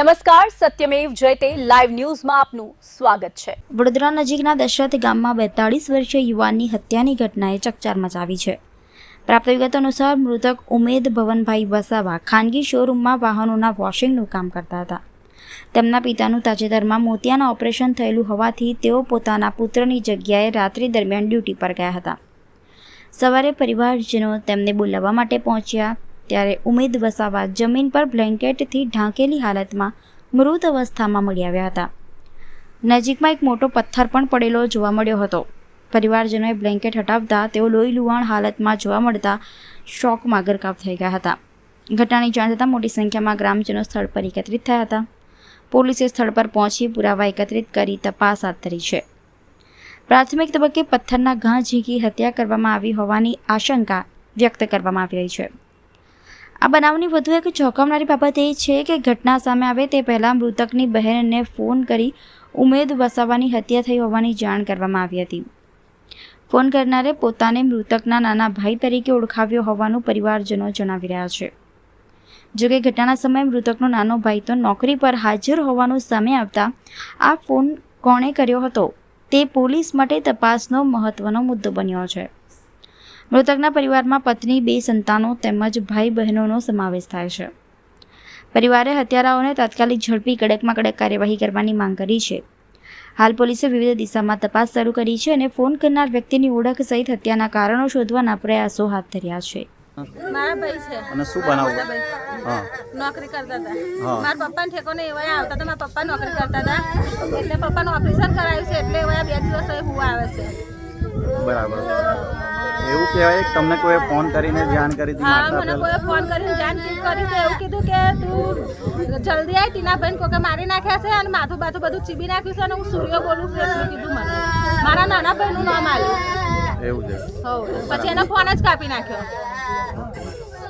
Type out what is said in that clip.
નમસ્કાર, સત્યમેવ જયતે લાઈવ ન્યૂઝમાં આપનું સ્વાગત છે। વડોદરા નજીકના દશરથ ગામમાં 42 વર્ષીય યુવાનની હત્યાની ઘટનાએ ચકચાર મચાવી છે। પ્રાપ્ત વિગતો અનુસાર મૃતક ઉમેદ ભવનભાઈ વસાવા ખાનગી શોરૂમમાં વાહનોના વોશિંગનું કામ કરતા હતા। તેમના પિતાનું તાજેતરમાં મોતિયાના ઓપરેશન થયેલું હોવાથી તેઓ પોતાના પુત્રની જગ્યાએ રાત્રિ દરમિયાન ડ્યુટી પર ગયા હતા। સવારે પરિવારજનો તેમને બોલાવવા માટે પહોંચ્યા ત્યારે ઉમેદ વસાવા જમીન પર બ્લેન્કેટથી ઢાંકેલી હાલતમાં મૃત અવસ્થામાં મળી આવ્યા હતા। નજીકમાં એક મોટો પથ્થર પણ પડેલો જોવા મળ્યો હતો। પરિવારજનોએ બ્લેન્કેટ હટાવતા તેઓ લોહી લુહાણ હાલતમાં જોવા મળતા શોકમાં ગરકાવ થઈ ગયા હતા। ઘટનાની જાણ થતાં મોટી સંખ્યામાં ગ્રામજનો સ્થળ પર એકત્રિત થયા હતા। પોલીસે સ્થળ પર પહોંચી પુરાવા એકત્રિત કરી તપાસ હાથ ધરી છે। પ્રાથમિક તબક્કે પથ્થરના ઘા ઝીંકી હત્યા કરવામાં આવી હોવાની આશંકા વ્યક્ત કરવામાં આવી રહી છે। આ બનાવની વધુ એક ચોંકાવનારી બાબત એ છે કે ઘટના સામે આવે તે પહેલાં મૃતકની બહેનને ફોન કરી ઉમેદ વસાવાની હત્યા થઈ હોવાની જાણ કરવામાં આવી હતી। ફોન કરનારે પોતાને મૃતકના નાના ભાઈ તરીકે ઓળખાવ્યો હોવાનું પરિવારજનો જણાવી રહ્યા છે। જોકે ઘટનાના સમયે મૃતકનો નાનો ભાઈ તો નોકરી પર હાજર હોવાનું સામે આવતા આ ફોન કોણે કર્યો હતો તે પોલીસ માટે તપાસનો મહત્વનો મુદ્દો બન્યો છે। મૃતકના પરિવારમાં પત્ની, 2 સંતાનો તેમજ ભાઈ બહેનોનો સમાવેશ થાય છે। પરિવારે હત્યારાઓને તાત્કાલિક ઝડપી કડકમાં કડક કાર્યવાહી કરવાની માંગ કરી છે। હાલ પોલીસે વિવિધ દિશામાં તપાસ શરૂ કરી છે અને ફોન કરનાર વ્યક્તિની ઓળખ સહિત હત્યાના કારણો શોધવાના પ્રયાસો હાથ ધર્યા છે। મારા ભાઈ છે અને શું બનાવું? હા, નોકરી કરતા હતા। હા. મારા પપ્પાને ઠેકોને એવા આવતા હતા। મારા પપ્પા નોકરી કરતા હતા એટલે પપ્પાનું ઓપરેશન કરાયું છે એટલે એવા 2 દિવસ હું આવે છે। બરાબર। એવું કહેવાય કે તમને કોઈ ફોન કરીને જાણ કરી હતી? હા, મારતા મને પહેલા? કોઈ ફોન કરીને જાણ કરી તો એવું કીધું કે તું જલ્દી આય, ટીના ભાઈને કોકે મારી નાખ્યા છે અને માથું બાથું બધું ચીબી નાખ્યું છે અને હું સૂર્ય બોલું છું એટલું કીધું મને। મારા નાના ભાઈનું નામ આવ્યું। એવું છે। હો, પછી એનો ફોન જ કાપી નાખ્યો।